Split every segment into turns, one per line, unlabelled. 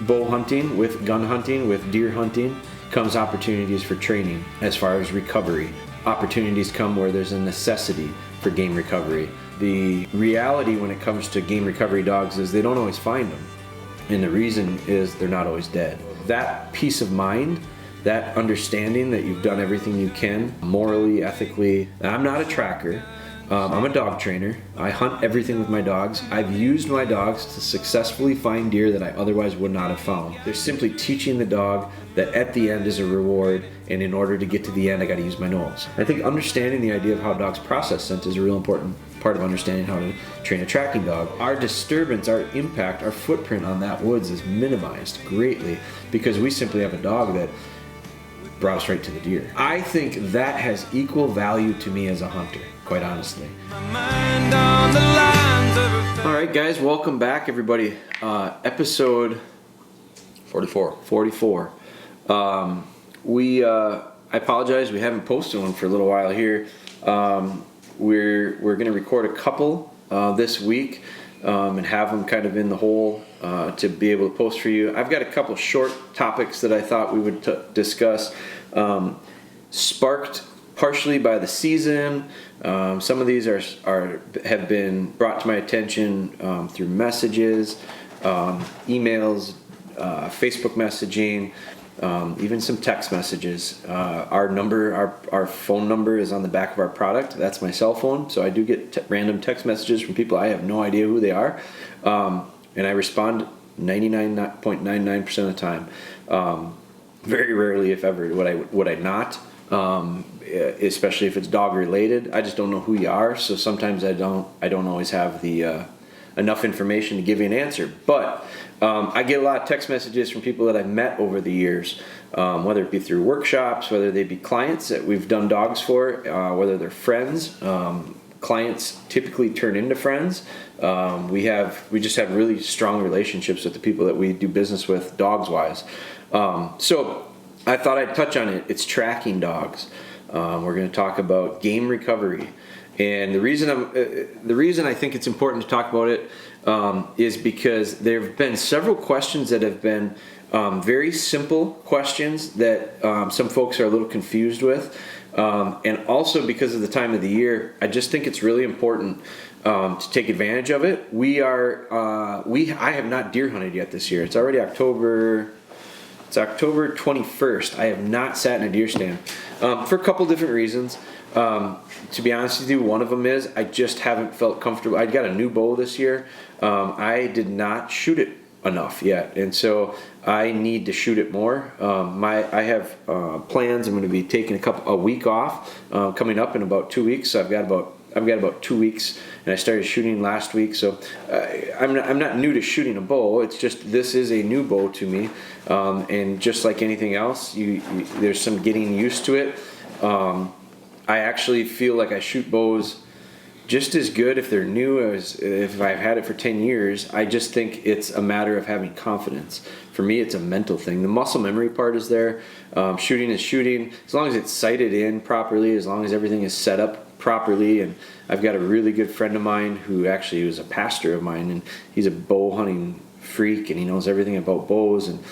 bow hunting, with gun hunting, with deer hunting, comes opportunities for training as far as recovery. Opportunities come where there's a necessity for game recovery. The reality when it comes to game recovery dogs is they don't always find them. And the reason is they're not always dead. That peace of mind, that understanding that you've done everything you can, morally, ethically. I'm not a tracker. I'm a dog trainer. I hunt everything with my dogs. I've used my dogs to successfully find deer that I otherwise would not have found. They're simply teaching the dog that at the end is a reward, and in order to get to the end, I got to use my nose. I think understanding the idea of how dogs process scent is a real important part of understanding how to train a tracking dog. Our disturbance, our impact, our footprint on that woods is minimized greatly because we simply have a dog that brought us right to the deer. I think that has equal value to me as a hunter, quite honestly. All right, guys, welcome back, everybody. Episode 44. I apologize, we haven't posted one for a little while here. We're going to record a couple this week and have them kind of in the hole to be able to post for you. I've got a couple short topics that I thought we would discuss, sparked partially by the season. Some of these have been brought to my attention through messages, emails, Facebook messaging, even some text messages. Our phone number is on the back of our product. That's my cell phone, so I do get random text messages from people I have no idea who they are, and I respond 99.99% of the time. Very rarely, if ever, would I not. Especially if it's dog related. I just don't know who you are, so sometimes I don't always have the enough information to give you an answer. But I get a lot of text messages from people that I've met over the years, whether it be through workshops, whether they be clients that we've done dogs for, whether they're friends. Clients typically turn into friends. We just have really strong relationships with the people that we do business with, dogs wise. So I thought I'd touch on it. It's tracking dogs. We're going to talk about game recovery, and the reason I think it's important to talk about it is because there have been several questions that have been very simple questions that some folks are a little confused with, and also because of the time of the year, I just think it's really important to take advantage of it. I have not deer hunted yet this year. It's already October. It's October 21st. I have not sat in a deer stand for a couple different reasons. To be honest with you, one of them is I just haven't felt comfortable. I got a new bow this year. I did not shoot it enough yet, and so I need to shoot it more. I have plans. I'm going to be taking a week off coming up in about 2 weeks. So I've got about 2 weeks, and I started shooting last week. So I'm not new to shooting a bow. It's just this is a new bow to me, and just like anything else, there's some getting used to it. I actually feel like I shoot bows just as good if they're new as if I've had it for 10 years. I just think it's a matter of having confidence. For me, it's a mental thing. The muscle memory part is there. Shooting is shooting. As long as it's sighted in properly, as long as everything is set up properly. And I've got a really good friend of mine who actually was a pastor of mine, and he's a bow hunting freak, and he knows everything about bows. And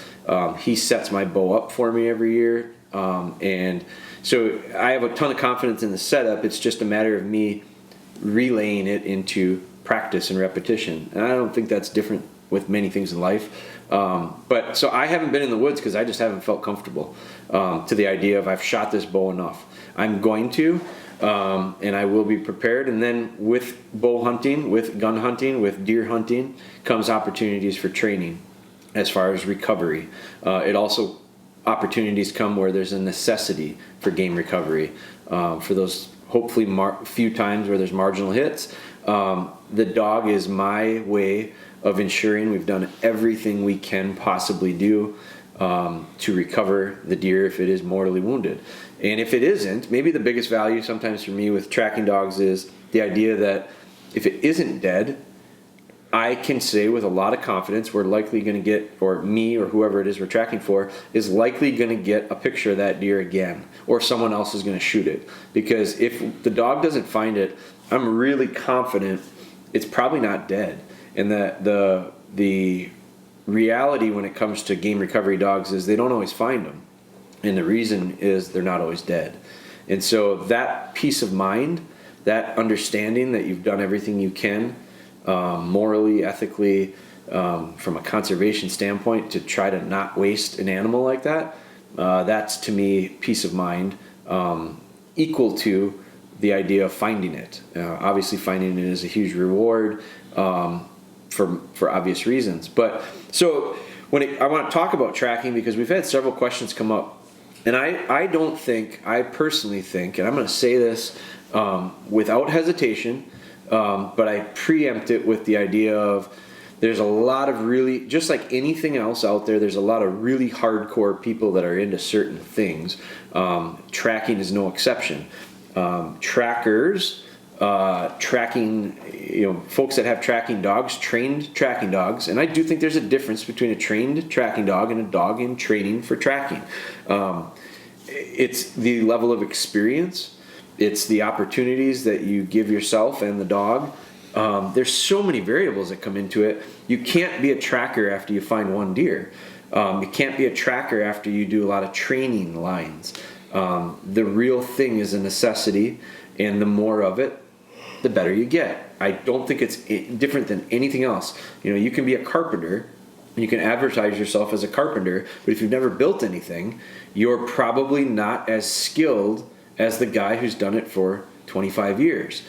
he sets my bow up for me every year. And so I have a ton of confidence in the setup. It's just a matter of me relaying it into practice and repetition. And I don't think that's different with many things in life. But so I haven't been in the woods because I just haven't felt comfortable to the idea of I've shot this bow enough. I'm going to, and I will be prepared. And then with bow hunting, with gun hunting, with deer hunting comes opportunities for training as far as recovery. It also opportunities come where there's a necessity for game recovery. For those hopefully few times where there's marginal hits, the dog is my way of ensuring we've done everything we can possibly do to recover the deer if it is mortally wounded. And if it isn't, maybe the biggest value sometimes for me with tracking dogs is the idea that if it isn't dead, I can say with a lot of confidence we're likely going to get, or me or whoever it is we're tracking for, is likely going to get a picture of that deer again, or someone else is going to shoot it. Because if the dog doesn't find it, I'm really confident it's probably not dead, and that the reality when it comes to game recovery dogs is they don't always find them. And the reason is they're not always dead. And so that peace of mind, that understanding that you've done everything you can, morally, ethically, from a conservation standpoint, to try to not waste an animal like that, that's to me peace of mind, equal to the idea of finding it. Obviously finding it is a huge reward, for obvious reasons. But so I want to talk about tracking because we've had several questions come up. And I personally think, and I'm going to say this without hesitation, but I preempt it with the idea of there's a lot of really, just like anything else out there, there's a lot of really hardcore people that are into certain things. Tracking is no exception. Trackers, tracking, folks that have tracking dogs, trained tracking dogs, and I do think there's a difference between a trained tracking dog and a dog in training for tracking. It's the level of experience, it's the opportunities that you give yourself and the dog. There's so many variables that come into it. You can't be a tracker after you find one deer. You can't be a tracker after you do a lot of training lines. The real thing is a necessity, and the more of it, the better you get. I don't think it's different than anything else. You can be a carpenter, you can advertise yourself as a carpenter, but if you've never built anything, you're probably not as skilled as the guy who's done it for 25 years.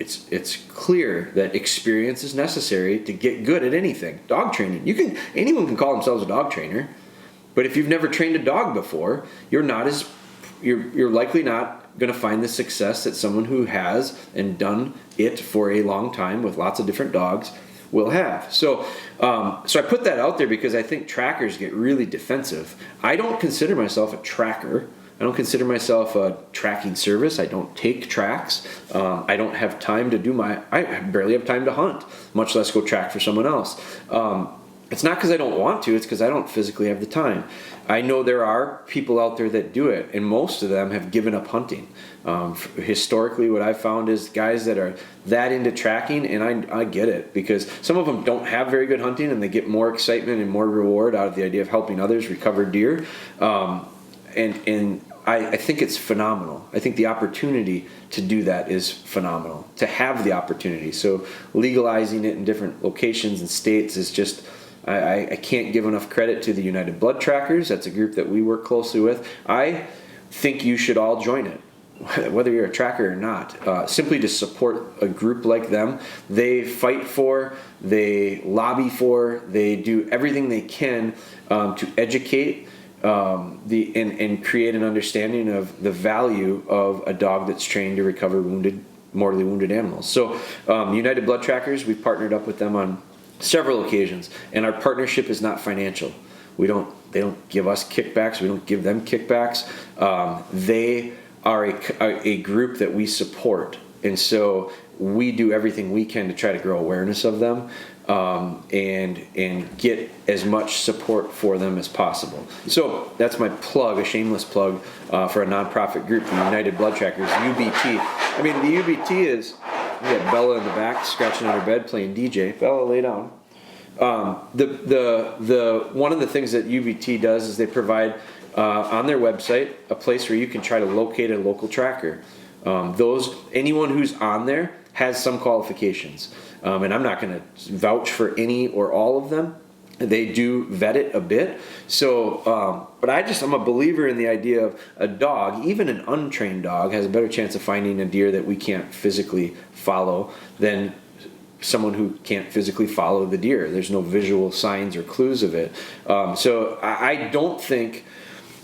It's clear that experience is necessary to get good at anything. Dog training, anyone can call themselves a dog trainer, but if you've never trained a dog before, you're likely not going to find the success that someone who has and done it for a long time with lots of different dogs will have. So I put that out there because I think trackers get really defensive. I don't consider myself a tracker. I don't consider myself a tracking service. I don't take tracks. I don't have time to I barely have time to hunt, much less go track for someone else. It's not because I don't want to, it's because I don't physically have the time. I know there are people out there that do it, and most of them have given up hunting. Historically, what I've found is guys that are that into tracking, and I get it, because some of them don't have very good hunting, and they get more excitement and more reward out of the idea of helping others recover deer. And I think it's phenomenal. I think the opportunity to do that is phenomenal, to have the opportunity. So legalizing it in different locations and states is just... I can't give enough credit to the United Blood Trackers. That's a group that we work closely with. I think you should all join it, whether you're a tracker or not, simply to support a group like them. They fight for, they lobby for, they do everything they can to educate and create an understanding of the value of a dog that's trained to recover mortally wounded animals. So United Blood Trackers, we've partnered up with them on several occasions, and our partnership is not financial. They don't give us kickbacks. We don't give them kickbacks. They are a group that we support, and so we do everything we can to try to grow awareness of them and get as much support for them as possible. So that's my plug, a shameless plug for a nonprofit group, the United Blood Trackers, UBT. I mean, the UBT is... We got Bella in the back scratching on her bed playing DJ. Bella, lay down. The one of the things that UBT does is they provide on their website a place where you can try to locate a local tracker. Anyone who's on there has some qualifications, and I'm not going to vouch for any or all of them. They do vet it a bit. So, but I'm a believer in the idea of a dog, even an untrained dog, has a better chance of finding a deer that we can't physically follow than someone who can't physically follow the deer. There's no visual signs or clues of it. So I don't think,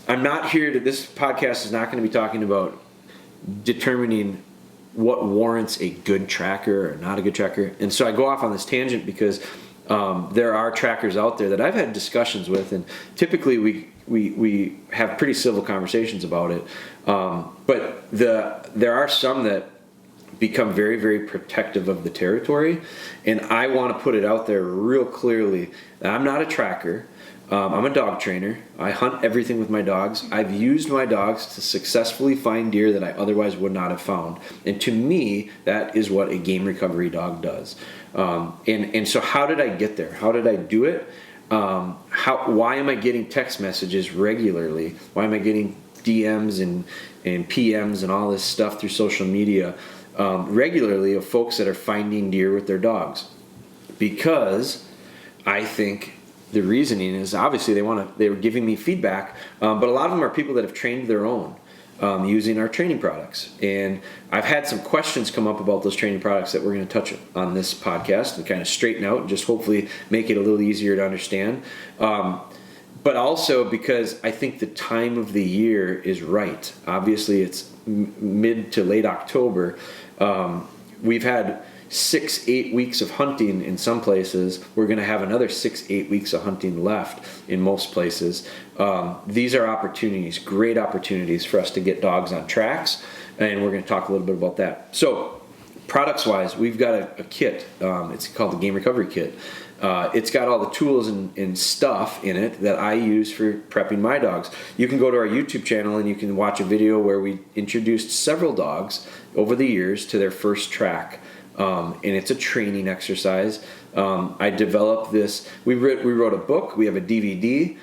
I'm not here to, this podcast is not going to be talking about determining what warrants a good tracker or not a good tracker. And so I go off on this tangent because there are trackers out there that I've had discussions with, and typically we have pretty civil conversations about it. But there are some that become very, very protective of the territory, and I want to put it out there real clearly that I'm not a tracker. I'm a dog trainer. I hunt everything with my dogs. I've used my dogs to successfully find deer that I otherwise would not have found. And to me, that is what a game recovery dog does. And so how did I get there? How did I do it? Why am I getting text messages regularly? Why am I getting DMs and PMs and all this stuff through social media regularly of folks that are finding deer with their dogs? Because I think the reasoning is obviously they were giving me feedback, but a lot of them are people that have trained their own using our training products. And I've had some questions come up about those training products that we're going to touch on this podcast and kind of straighten out and just hopefully make it a little easier to understand. But also because I think the time of the year is right. Obviously, it's mid to late October. We've had 6-8 weeks of hunting in some places. We're going to have another 6-8 weeks of hunting left in most places. These are opportunities, great opportunities for us to get dogs on tracks, and we're going to talk a little bit about that. So, products-wise, we've got a kit. It's called the Game Recovery Kit. It's got all the tools and stuff in it that I use for prepping my dogs. You can go to our YouTube channel and you can watch a video where we introduced several dogs over the years to their first track. And it's a training exercise. I developed this. We wrote a book. We have a DVD.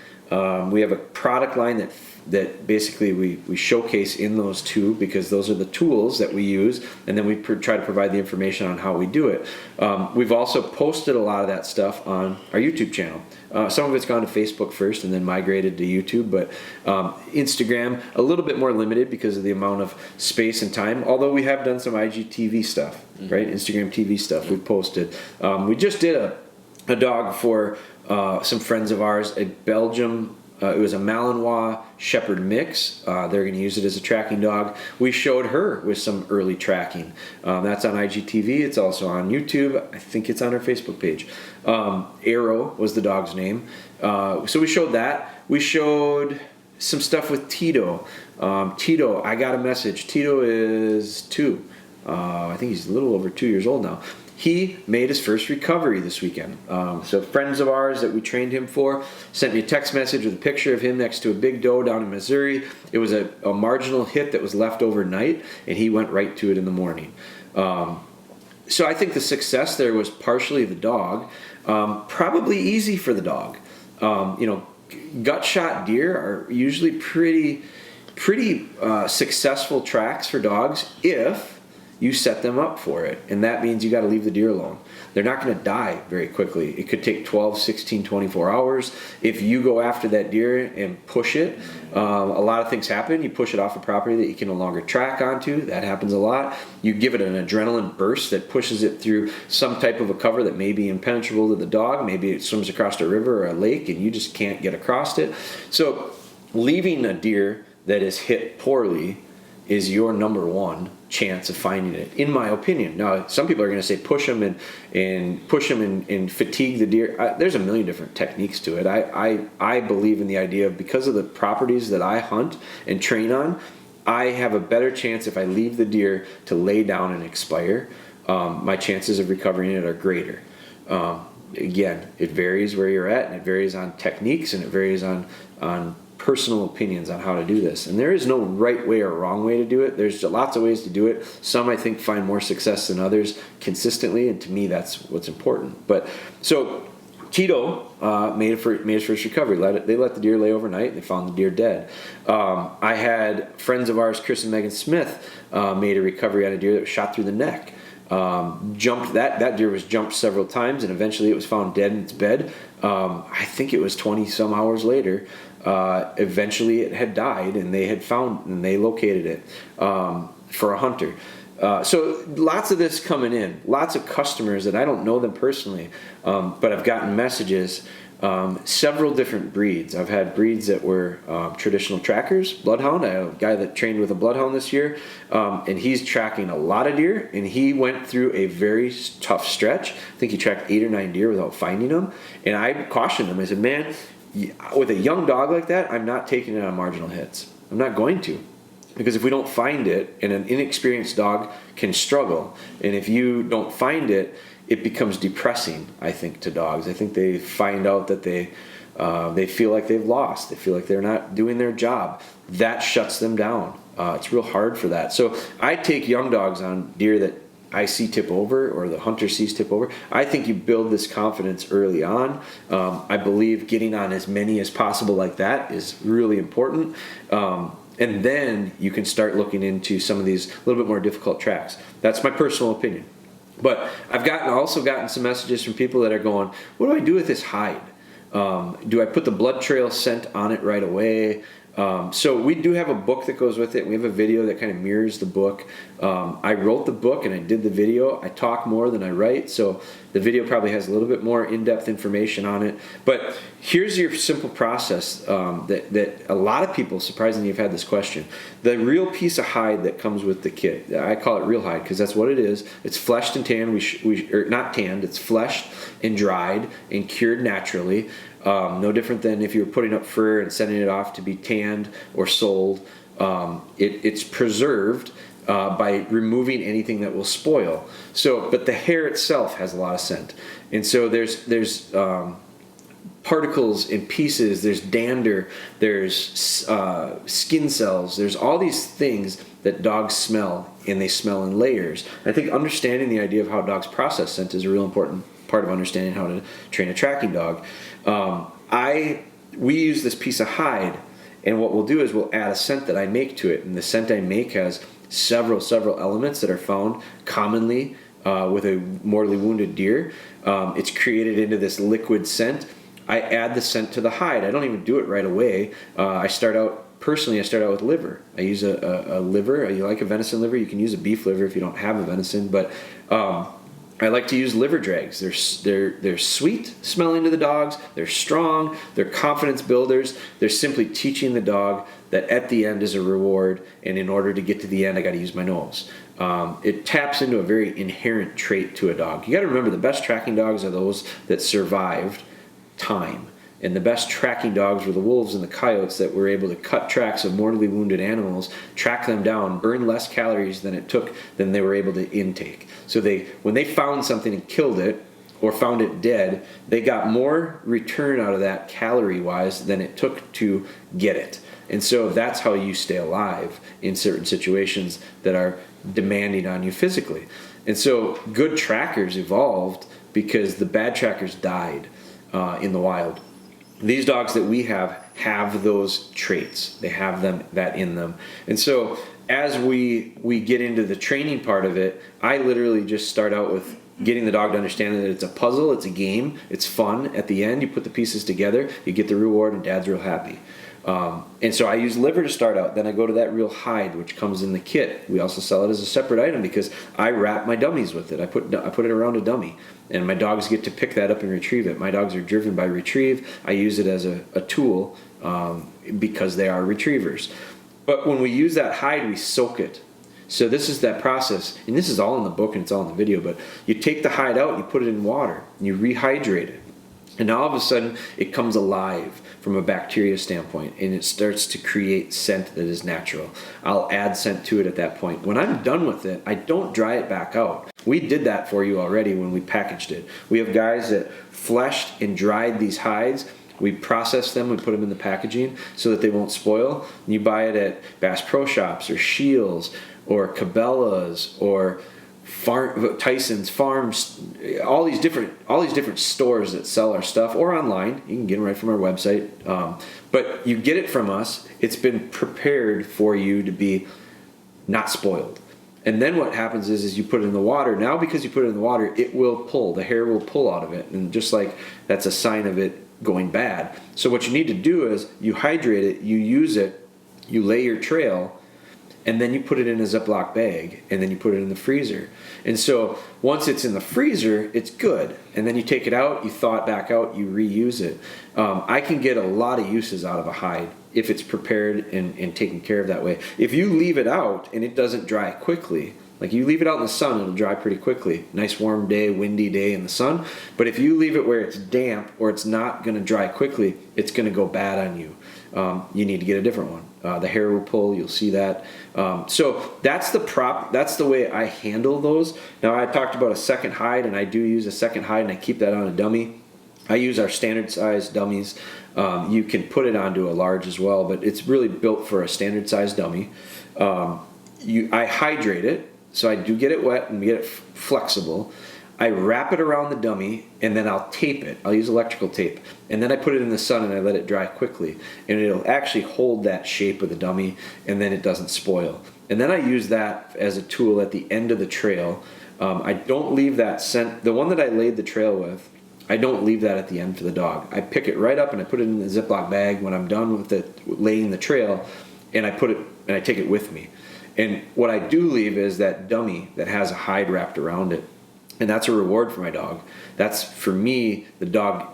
We have a product line that basically we showcase in those two, because those are the tools that we use, and then we try to provide the information on how we do it. We've also posted a lot of that stuff on our YouTube channel. Some of it's gone to Facebook first and then migrated to YouTube, but Instagram a little bit more limited because of the amount of space and time, although we have done some IGTV stuff, right? Instagram TV stuff we've posted. We just did a dog for some friends of ours, a Belgium. It was a Malinois Shepherd mix. They're going to use it as a tracking dog. We showed her with some early tracking. That's on IGTV. It's also on YouTube. I think it's on our Facebook page. Arrow was the dog's name. So we showed that. We showed some stuff with Tito. Tito, I got a message. Tito is 2. I think he's a little over 2 years old now. He made his first recovery this weekend. So friends of ours that we trained him for sent me a text message with a picture of him next to a big doe down in Missouri. It was a marginal hit that was left overnight, and he went right to it in the morning. So I think the success there was partially the dog. Probably easy for the dog. Gut shot deer are usually pretty successful tracks for dogs if you set them up for it. And that means you got to leave the deer alone. They're not going to die very quickly. It could take 12, 16, 24 hours. If you go after that deer and push it, a lot of things happen. You push it off a property that you can no longer track onto. That happens a lot. You give it an adrenaline burst that pushes it through some type of a cover that may be impenetrable to the dog. Maybe it swims across a river or a lake and you just can't get across it. So leaving a deer that is hit poorly is your number one chance of finding it, in my opinion. Now, some people are going to say push them and fatigue the deer. There's a million different techniques to it. I believe in the idea of, because of the properties that I hunt and train on, I have a better chance if I leave the deer to lay down and expire. My chances of recovering it are greater. Again, it varies where you're at, and it varies on techniques, and it varies on personal opinions on how to do this. And there is no right way or wrong way to do it. There's lots of ways to do it. Some, I think, find more success than others consistently, and to me that's what's important. But so Tito made his first recovery. They let the deer lay overnight, and they found the deer dead. I had friends of ours, Chris and Megan Smith, made a recovery on a deer that was shot through the neck. That deer was jumped several times, and eventually it was found dead in its bed. I think it was 20 some hours later. Eventually it had died, and they located it for a hunter. So lots of this coming in, lots of customers that I don't know them personally, but I've gotten messages. Several different breeds. I've had breeds that were traditional trackers, bloodhound. I have a guy that trained with a bloodhound this year, and he's tracking a lot of deer, and he went through a very tough stretch. I think he tracked 8 or 9 deer without finding them, and I cautioned him. I said, man, with a young dog like that, I'm not taking it on marginal hits. I'm not going to. Because if we don't find it, and an inexperienced dog can struggle, and if you don't find it, it becomes depressing, I think, to dogs. I think they find out that they They feel like they've lost. They feel like they're not doing their job. That shuts them down. It's real hard for that. So I take young dogs on deer that I see tip over, or the hunter sees tip over. I think you build this confidence early on. I believe getting on as many as possible like that is really important. And then you can start looking into some of these little bit more difficult tracks. That's my personal opinion. But I've also gotten some messages from people that are going, what do I do with this hide? Do I put the blood trail scent on it right away? So we do have a book that goes with it. We have a video that kind of mirrors the book. I wrote the book and I did the video. I talk more than I write, so the video probably has a little bit more in-depth information on it. But here's your simple process that a lot of people, surprisingly, have had this question. The real piece of hide that comes with the kit, I call it real hide because that's what it is. It's fleshed and tanned. Or not tanned. It's fleshed and dried and cured naturally. No different than if you were putting up fur and sending it off to be tanned or sold. It's preserved by removing anything that will spoil. But the hair itself has a lot of scent, and so there's particles and pieces. There's dander. There's skin cells. There's all these things that dogs smell, and they smell in layers. I think understanding the idea of how dogs process scent is a real important part of understanding how to train a tracking dog. We use this piece of hide, and what we'll do is we'll add a scent that I make to it, and the scent I make has several elements that are found commonly with a mortally wounded deer. It's created into this liquid scent. I add the scent to the hide. I don't even do it right away. I start out with liver. I use a liver. You like a venison liver? You can use a beef liver if you don't have a venison, but I like to use liver drags. They're sweet smelling to the dogs. They're strong. They're confidence builders. They're simply teaching the dog that at the end is a reward, and in order to get to the end, I got to use my nose. It taps into a very inherent trait to a dog. You got to remember, the best tracking dogs are those that survived time. And the best tracking dogs were the wolves and the coyotes that were able to cut tracks of mortally wounded animals, track them down, burn less calories than they were able to intake. So when they found something and killed it, or found it dead, they got more return out of that calorie-wise than it took to get it. And so that's how you stay alive in certain situations that are demanding on you physically. And so good trackers evolved because the bad trackers died in the wild. These dogs that we have those traits. They have that in them. And so as we get into the training part of it, I literally just start out with getting the dog to understand that it's a puzzle, it's a game, it's fun. At the end, you put the pieces together, you get the reward, and dad's real happy. And so I use liver to start out. Then I go to that real hide, which comes in the kit. We also sell it as a separate item because I wrap my dummies with it. I put it around a dummy, and my dogs get to pick that up and retrieve it. My dogs are driven by retrieve. I use it as a tool because they are retrievers. But when we use that hide, we soak it. So this is that process, and this is all in the book and it's all in the video, but you take the hide out, you put it in water, and you rehydrate it. And now all of a sudden, it comes alive from a bacteria standpoint, and it starts to create scent that is natural. I'll add scent to it at that point. When I'm done with it, I don't dry it back out. We did that for you already when we packaged it. We have guys that fleshed and dried these hides. We process them, we put them in the packaging so that they won't spoil. And you buy it at Bass Pro Shops or Shields or Cabela's or Tyson's Farms, all these different stores that sell our stuff, or online. You can get it right from our website. But you get it from us. It's been prepared for you to be not spoiled. And then what happens is you put it in the water. Now because you put it in the water, it will pull. The hair will pull out of it. And just like that's a sign of it going bad. So what you need to do is you hydrate it, you use it, you lay your trail, and then you put it in a Ziploc bag, and then you put it in the freezer. And so once it's in the freezer, it's good. And then you take it out, you thaw it back out, you reuse it. I can get a lot of uses out of a hide if it's prepared and taken care of that way. If you leave it out and it doesn't dry quickly, like you leave it out in the sun, it'll dry pretty quickly. Nice warm day, windy day in the sun. But if you leave it where it's damp or it's not going to dry quickly, it's going to go bad on you. You need to get a different one. The hair will pull, you'll see that. So that's the way I handle those. Now I talked about a second hide, and I do use a second hide, and I keep that on a dummy. I use our standard size dummies. You can put it onto a large as well, but it's really built for a standard size dummy. I hydrate it, so I do get it wet and get it flexible. I wrap it around the dummy, and then I'll tape it. I'll use electrical tape. And then I put it in the sun and I let it dry quickly. And it'll actually hold that shape of the dummy, and then it doesn't spoil. And then I use that as a tool at the end of the trail. I don't leave that scent. The one that I laid the trail with, I don't leave that at the end for the dog. I pick it right up and I put it in the Ziploc bag when I'm done with laying the trail, and I take it with me. And what I do leave is that dummy that has a hide wrapped around it. And that's a reward for my dog. That's, for me, the dog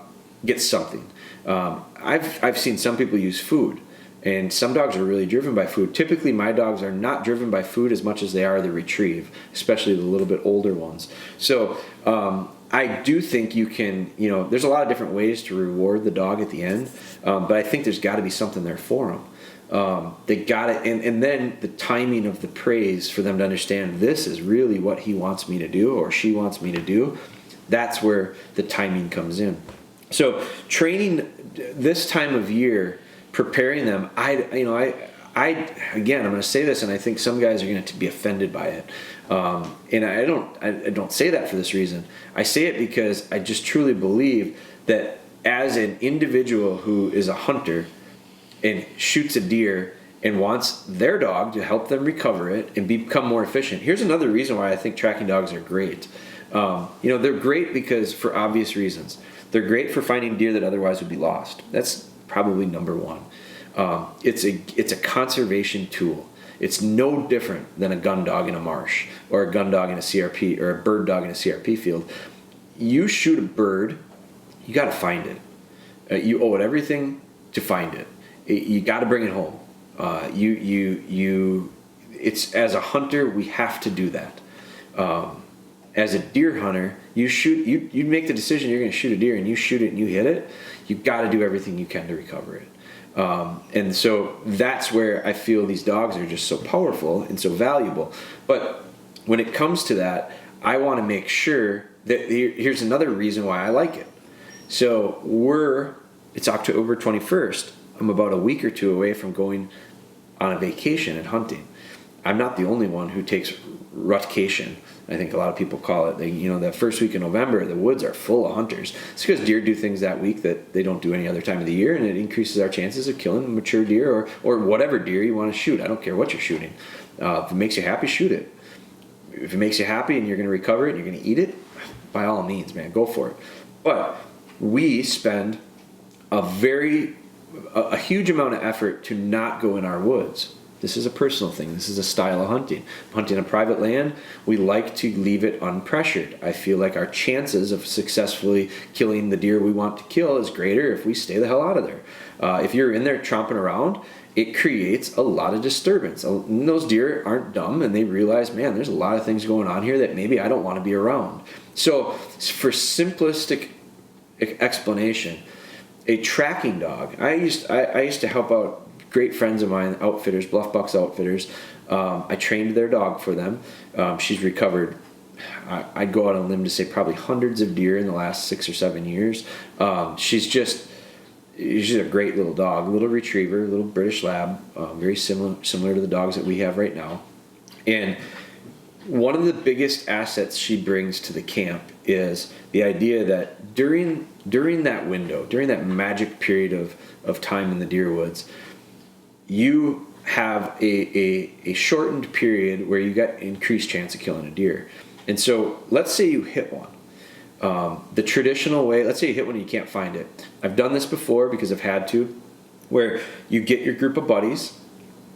gets something. I've seen some people use food, and some dogs are really driven by food. Typically, my dogs are not driven by food as much as they are the retrieve, especially the little bit older ones. So I do think you can, there's a lot of different ways to reward the dog at the end, but I think there's got to be something there for them. They got it, and then the timing of the praise for them to understand this is really what he wants me to do or she wants me to do. That's where the timing comes in. So training this time of year, preparing them, again, I'm going to say this, and I think some guys are going to be offended by it. And I don't say that for this reason. I say it because I just truly believe that as an individual who is a hunter and shoots a deer and wants their dog to help them recover it and become more efficient. Here's another reason why I think tracking dogs are great. They're great because, for obvious reasons, they're great for finding deer that otherwise would be lost. That's probably number one. It's a conservation tool. It's no different than a gun dog in a marsh or a gun dog in a CRP or a bird dog in a CRP field. You shoot a bird, you got to find it. You owe it everything to find it. You got to bring it home. It's, as a hunter, we have to do that. As a deer hunter, you make the decision you're going to shoot a deer, and you shoot it and you hit it. You've got to do everything you can to recover it. And so that's where I feel these dogs are just so powerful and so valuable. But when it comes to that, I want to make sure that here's another reason why I like it. So it's October 21st. I'm about a week or two away from going on a vacation and hunting. I'm not the only one who takes rutcation. I think a lot of people call it. The first week in November, the woods are full of hunters. It's because deer do things that week that they don't do any other time of the year, and it increases our chances of killing a mature deer or whatever deer you want to shoot. I don't care what you're shooting. If it makes you happy, shoot it. If it makes you happy and you're going to recover it and you're going to eat it, by all means, man, go for it. But we spend a huge amount of effort to not go in our woods. This is a personal thing. This is a style of hunting. Hunting on private land, we like to leave it unpressured. I feel like our chances of successfully killing the deer we want to kill is greater if we stay the hell out of there. If you're in there tromping around, it creates a lot of disturbance. And those deer aren't dumb, and they realize, man, there's a lot of things going on here that maybe I don't want to be around. So for simplistic explanation, a tracking dog, I used to help out great friends of mine, outfitters, Bluff Bucks outfitters. I trained their dog for them. She's recovered, I'd go out on a limb to say, probably hundreds of deer in the last 6 or 7 years. She's a great little dog, little retriever, little British lab, very similar to the dogs that we have right now. And one of the biggest assets she brings to the camp is the idea that during that window, during that magic period of time in the deer woods, you have a shortened period where you got increased chance of killing a deer. And so let's say you hit one. The traditional way, let's say you hit one and you can't find it. I've done this before because I've had to, where you get your group of buddies,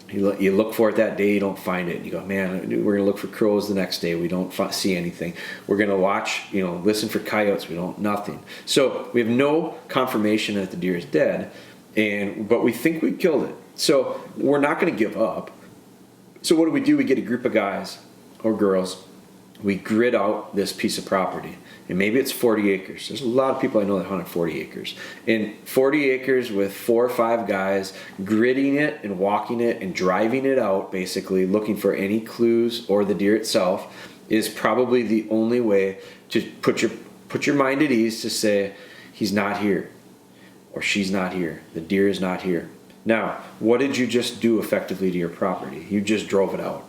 you look for it that day, you don't find it. You go, man, we're going to look for crows the next day. We don't see anything. We're going to watch, listen for coyotes. Nothing. So we have no confirmation that the deer is dead, but we think we killed it. So we're not going to give up. So what do? We get a group of guys or girls. We grid out this piece of property. And maybe it's 40 acres. There's a lot of people I know that hunted 40 acres. And 40 acres with 4 or 5 guys gridding it and walking it and driving it out, basically looking for any clues or the deer itself, is probably the only way to put your mind at ease to say, he's not here, or she's not here. The deer is not here. Now, what did you just do effectively to your property? You just drove it out.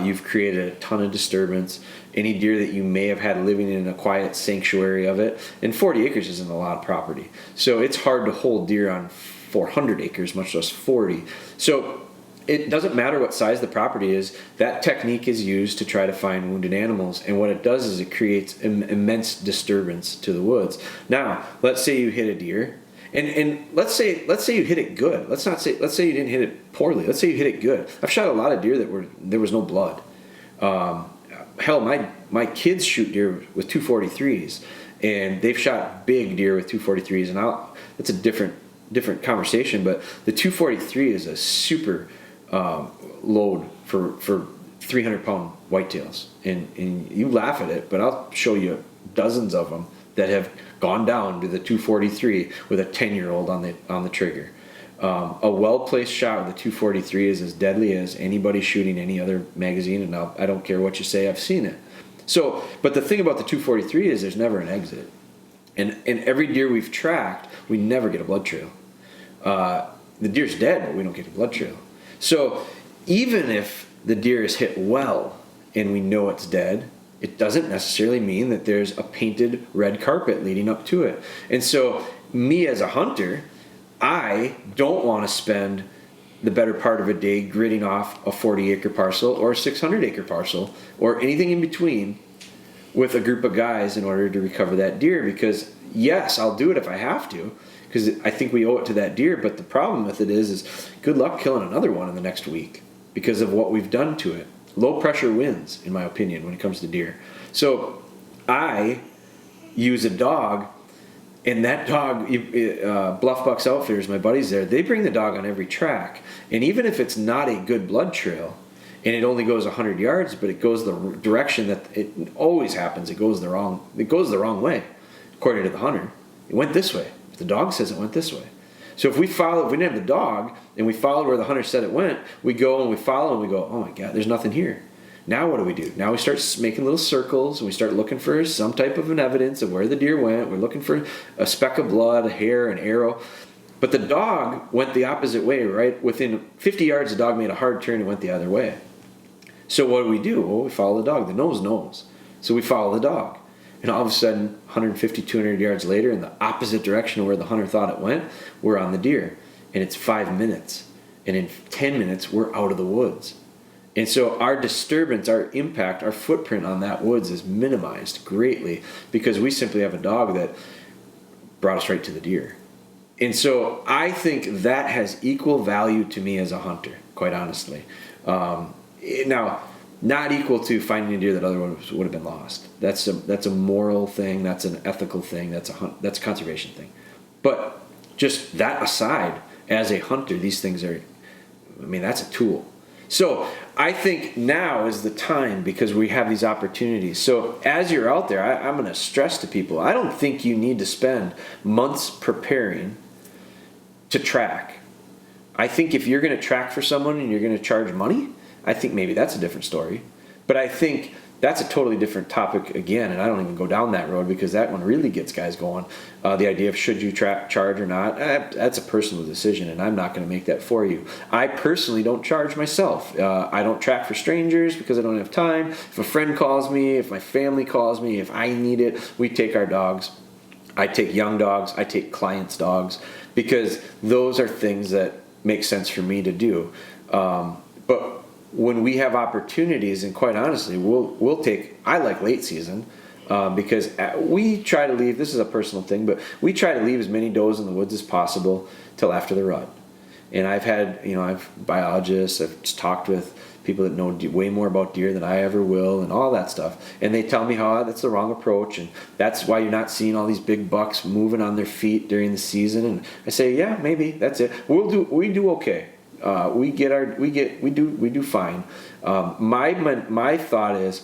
You've created a ton of disturbance. Any deer that you may have had living in a quiet sanctuary of it, and 40 acres isn't a lot of property. So it's hard to hold deer on 400 acres, much less 40. So it doesn't matter what size the property is. That technique is used to try to find wounded animals, and what it does is it creates immense disturbance to the woods. Now, let's say you hit a deer, and let's say you hit it good. Let's say you didn't hit it poorly. Let's say you hit it good. I've shot a lot of deer there was no blood. Hell, my kids shoot deer with 243s, and they've shot big deer with 243s, and that's a different conversation. But the 243 is a super load for 300-pound whitetails, and you laugh at it, but I'll show you dozens of them that have gone down to the 243 with a 10-year-old on the trigger. A well-placed shot with a 243 is as deadly as anybody shooting any other magazine, and I don't care what you say, I've seen it. So, but the thing about the 243 is there's never an exit, and every deer we've tracked, we never get a blood trail. The deer's dead, but we don't get a blood trail. So even if the deer is hit well and we know it's dead, it doesn't necessarily mean that there's a painted red carpet leading up to it. And so me as a hunter, I don't want to spend the better part of a day gridding off a 40-acre parcel or a 600-acre parcel or anything in between with a group of guys in order to recover that deer, because yes, I'll do it if I have to, because I think we owe it to that deer. But the problem with it is good luck killing another one in the next week because of what we've done to it. Low pressure wins, in my opinion, when it comes to deer. So I use a dog, and that dog, Bluff Bucks Outfitters, my buddies there, they bring the dog on every track. And even if it's not a good blood trail, and it only goes 100 yards, but it goes the direction that it always happens, it goes the wrong way, according to the hunter. It went this way. The dog says it went this way. So if we didn't have the dog and we followed where the hunter said it went, we go and we follow and we go, oh my God, there's nothing here. Now what do? Now we start making little circles and we start looking for some type of an evidence of where the deer went. We're looking for a speck of blood, a hair, an arrow. But the dog went the opposite way, right? Within 50 yards, the dog made a hard turn and went the other way. So what do? Well, we follow the dog. The nose knows. So we follow the dog. And all of a sudden, 150, 200 yards later, in the opposite direction of where the hunter thought it went, we're on the deer. And it's 5 minutes. And in 10 minutes, we're out of the woods. And so our disturbance, our impact, our footprint on that woods is minimized greatly because we simply have a dog that brought us right to the deer. And so I think that has equal value to me as a hunter, quite honestly. Now, not equal to finding a deer that otherwise would have been lost. That's a moral thing. That's an ethical thing. That's a conservation thing. But just that aside, as a hunter, these things are, that's a tool. So I think now is the time because we have these opportunities. So as you're out there, I'm going to stress to people, I don't think you need to spend months preparing to track. I think if you're going to track for someone and you're going to charge money, I think maybe that's a different story. But I think that's a totally different topic again, and I don't even go down that road because that one really gets guys going. The idea of should you charge or not, that's a personal decision, and I'm not going to make that for you. I personally don't charge myself. I don't track for strangers because I don't have time. If a friend calls me, if my family calls me, if I need it, we take our dogs. I take young dogs. I take clients' dogs because those are things that make sense for me to do. But when we have opportunities, and quite honestly, we'll take, I like late season because we try to leave, this is a personal thing, but we try to leave as many does in the woods as possible till after the rut. And I've had, I've biologists, I've just talked with people that know way more about deer than I ever will and all that stuff. And they tell me how that's the wrong approach and that's why you're not seeing all these big bucks moving on their feet during the season. And I say, yeah, maybe that's it. We do okay. We do fine. My thought is,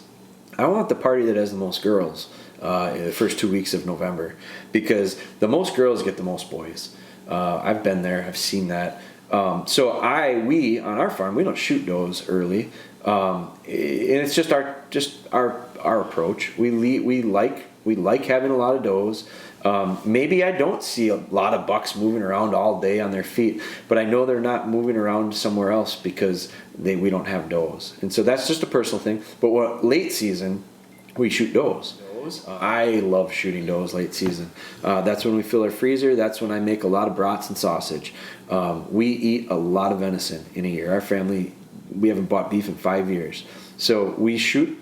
I want the party that has the most girls in the first 2 weeks of November because the most girls get the most boys. I've been there. I've seen that. So we on our farm we don't shoot does early, and it's just our approach. We like having a lot of does. Maybe I don't see a lot of bucks moving around all day on their feet, but I know they're not moving around somewhere else because we don't have does. And so that's just a personal thing. But late season, we shoot does. I love shooting does late season. That's when we fill our freezer. That's when I make a lot of brats and sausage. We eat a lot of venison in a year. Our family, we haven't bought beef in 5 years. So we shoot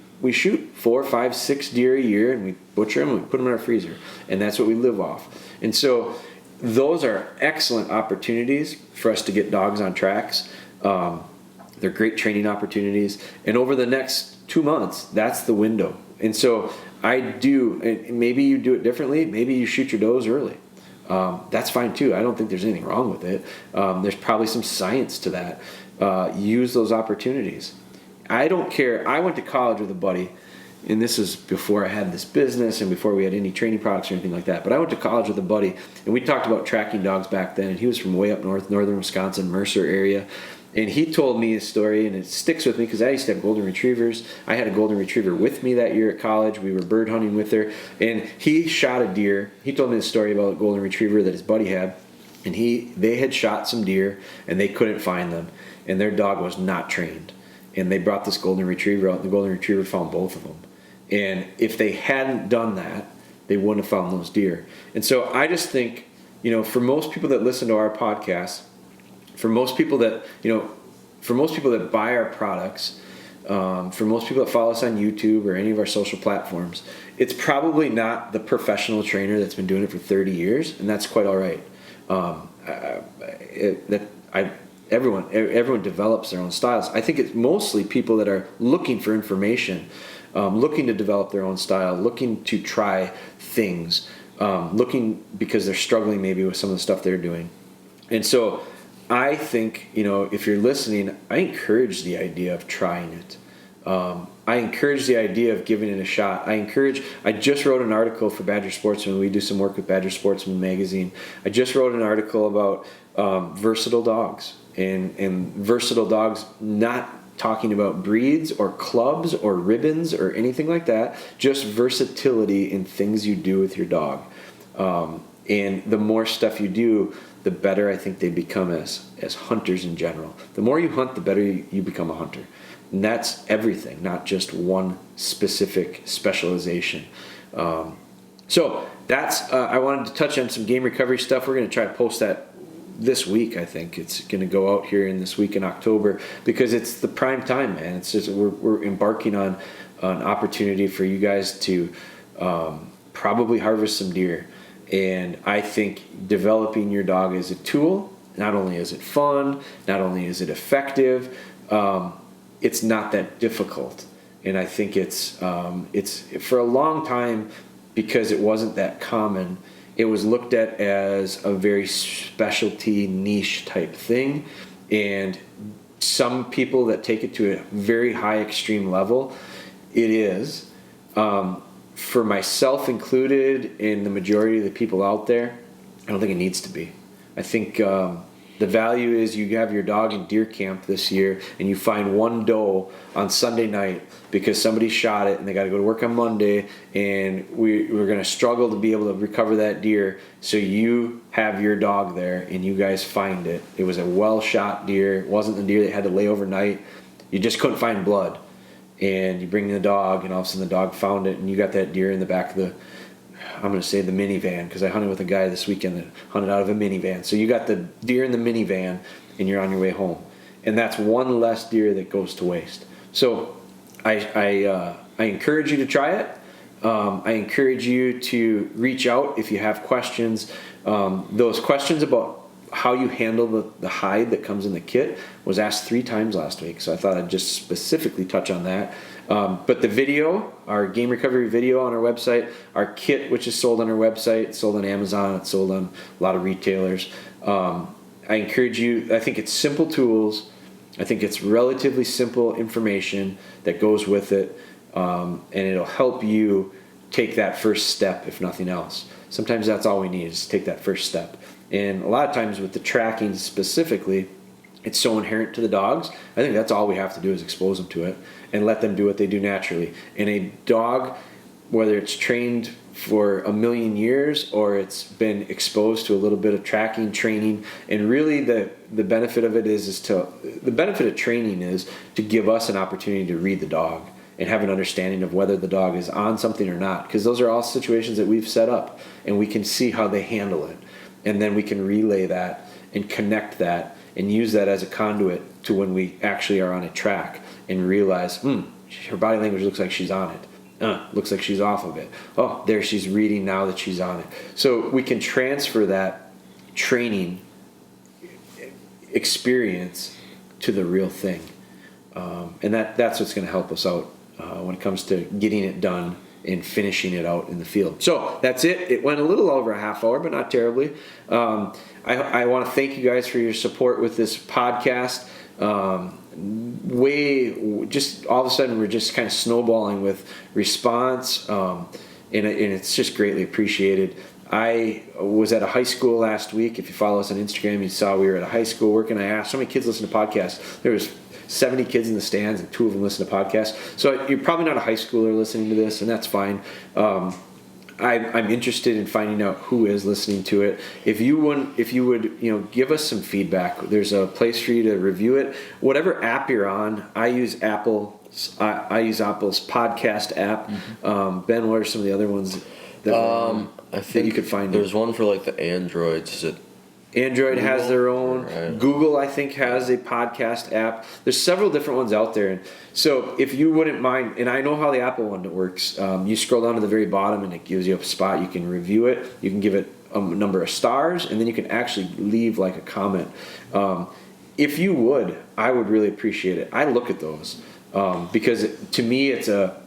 4, 5, 6 deer a year, and we butcher them and we put them in our freezer. And that's what we live off. And so those are excellent opportunities for us to get dogs on tracks. They're great training opportunities. And over the next 2 months, that's the window. And so and maybe you do it differently. Maybe you shoot your does early. That's fine too. I don't think there's anything wrong with it. There's probably some science to that. Use those opportunities. I don't care. I went to college with a buddy, and this is before I had this business and before we had any training products or anything like that. But I went to college with a buddy, and we talked about tracking dogs back then. And he was from way up north, northern Wisconsin, Mercer area. And he told me a story, and it sticks with me because I used to have golden retrievers. I had a golden retriever with me that year at college. We were bird hunting with her, and he shot a deer. He told me a story about a golden retriever that his buddy had, and they had shot some deer, and they couldn't find them, and their dog was not trained. And they brought this golden retriever out, and the golden retriever found both of them. And if they hadn't done that, they wouldn't have found those deer. And so I just think, for most people that listen to our podcast, for most people that buy our products, for most people that follow us on YouTube or any of our social platforms, it's probably not the professional trainer that's been doing it for 30 years, and that's quite all right. Everyone develops their own styles. I think it's mostly people that are looking for information, looking to develop their own style, looking to try things, looking because they're struggling maybe with some of the stuff they're doing. And so I think, if you're listening, I encourage the idea of trying it. I encourage the idea of giving it a shot. I just wrote an article for Badger Sportsman. We do some work with Badger Sportsman magazine. I just wrote an article about versatile dogs and versatile dogs, not talking about breeds or clubs or ribbons or anything like that, just versatility in things you do with your dog. And the more stuff you do, the better I think they become as hunters in general. The more you hunt, the better you become a hunter. And that's everything, not just one specific specialization. So that's, I wanted to touch on some game recovery stuff. We're going to try to post that this week. I think it's going to go out here in this week in October because it's the prime time, man. It's just, we're embarking on an opportunity for you guys to probably harvest some deer. And I think developing your dog as a tool, not only is it fun, not only is it effective, it's not that difficult. And I think it's for a long time, because it wasn't that common, it was looked at as a very specialty niche type thing. And some people that take it to a very high extreme level, it is. For myself included, and the majority of the people out there, I don't think it needs to be. I think the value is you have your dog in deer camp this year and you find one doe on Sunday night because somebody shot it and they got to go to work on Monday, and we're going to struggle to be able to recover that deer. So you have your dog there and you guys find it. It was a well-shot deer. It wasn't the deer that had to lay overnight. You just couldn't find blood. And you bring the dog, and all of a sudden the dog found it, and you got that deer in the back of the, I'm going to say the minivan, because I hunted with a guy this weekend that hunted out of a minivan. So you got the deer in the minivan, and you're on your way home. And that's one less deer that goes to waste. So I encourage you to try it. I encourage you to reach out if you have questions. Those questions about how you handle the hide that comes in the kit was asked 3 times last week, so I thought I'd just specifically touch on that. But the video, our game recovery video on our website, our kit, which is sold on our website, it's sold on Amazon, it's sold on a lot of retailers. I encourage you, I think it's simple tools, I think it's relatively simple information that goes with it, and it'll help you take that first step, if nothing else. Sometimes that's all we need, is take that first step. And a lot of times with the tracking specifically, it's so inherent to the dogs. I think that's all we have to do is expose them to it and let them do what they do naturally. And a dog whether it's trained for a million years or it's been exposed to a little bit of tracking, training, and really the benefit of it is the benefit of training is to give us an opportunity to read the dog and have an understanding of whether the dog is on something or not, because those are all situations that we've set up and we can see how they handle it, and then we can relay that and connect that and use that as a conduit to when we actually are on a track and realize, her body language looks like she's on it. Looks like she's off of it. Oh, there she's reading now that she's on it. So we can transfer that training experience to the real thing. And that's what's going to help us out when it comes to getting it done and finishing it out in the field. So that's it. It went a little over a half hour, but not terribly. I want to thank you guys for your support with this podcast. Just all of a sudden we're just kind of snowballing with response, and it's just greatly appreciated. I was at a high school last week. If you follow us on Instagram, you saw we were at a high school working. I asked how many kids listen to podcasts. There was 70 kids in the stands and 2 of them listen to podcasts. So you're probably not a high schooler listening to this, and that's fine. I'm interested in finding out who is listening to it. If you would, give us some feedback. There's a place for you to review it. Whatever app you're on, I use Apple's podcast app.
Mm-hmm.
Ben, what are some of the other ones
I think
that you could find?
There's one for like the Androids. Is it
Android
Google
has their own.
Right.
Google, I think, has a podcast app. There's several different ones out there. And so if you wouldn't mind, and I know how the Apple one works, you scroll down to the very bottom and it gives you a spot. You can review it. You can give it a number of stars, and then you can actually leave like a comment. If you would, I would really appreciate it. I look at those because to me it's a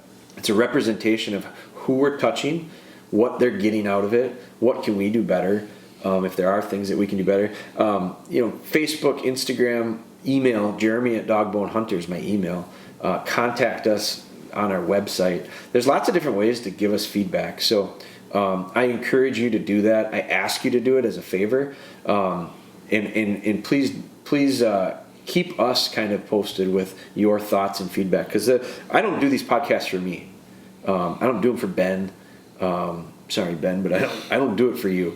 representation of who we're touching, what they're getting out of it, what can we do better. If there are things that we can do better. Facebook, Instagram, email, Jeremy@DogBone Hunters, my email. Contact us on our website. There's lots of different ways to give us feedback. So I encourage you to do that. I ask you to do it as a favor. And please keep us kind of posted with your thoughts and feedback. Because I don't do these podcasts for me. I don't do them for Ben. Sorry, Ben, but I don't do it for you.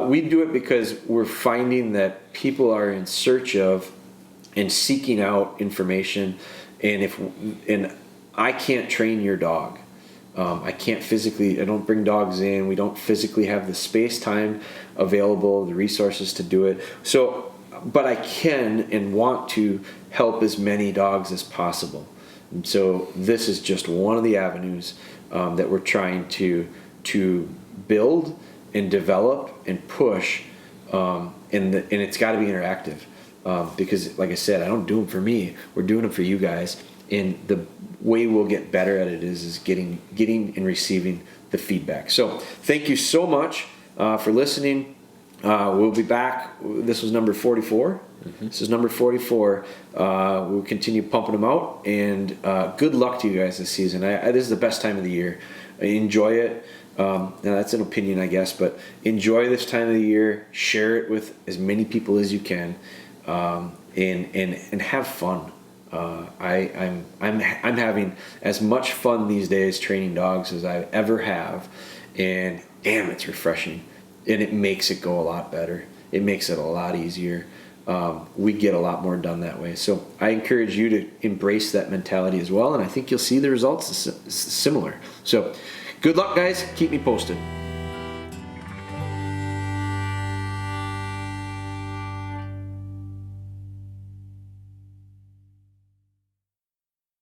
We do it because we're finding that people are in search of and seeking out information, and I can't train your dog. I can't physically. I don't bring dogs in. We don't physically have the space, time available, the resources to do it. So, but I can and want to help as many dogs as possible. And so this is just one of the avenues that we're trying to build and develop and push, and it's got to be interactive, because like I said, I don't do them for me. We're doing them for you guys, and the way we'll get better at it is getting and receiving the feedback. So thank you so much for listening. We'll be back. This was number 44. Mm-hmm. This is number 44. We'll continue pumping them out, and good luck to you guys this season. This is the best time of the year. Enjoy it. Now that's an opinion, I guess, but enjoy this time of the year. Share it with as many people as you can, and have fun. I'm having as much fun these days training dogs as I ever have, and damn, it's refreshing, and it makes it go a lot better. It makes it a lot easier. We get a lot more done that way. So I encourage you to embrace that mentality as well, and I think you'll see the results similar. So good luck, guys. Keep me posted.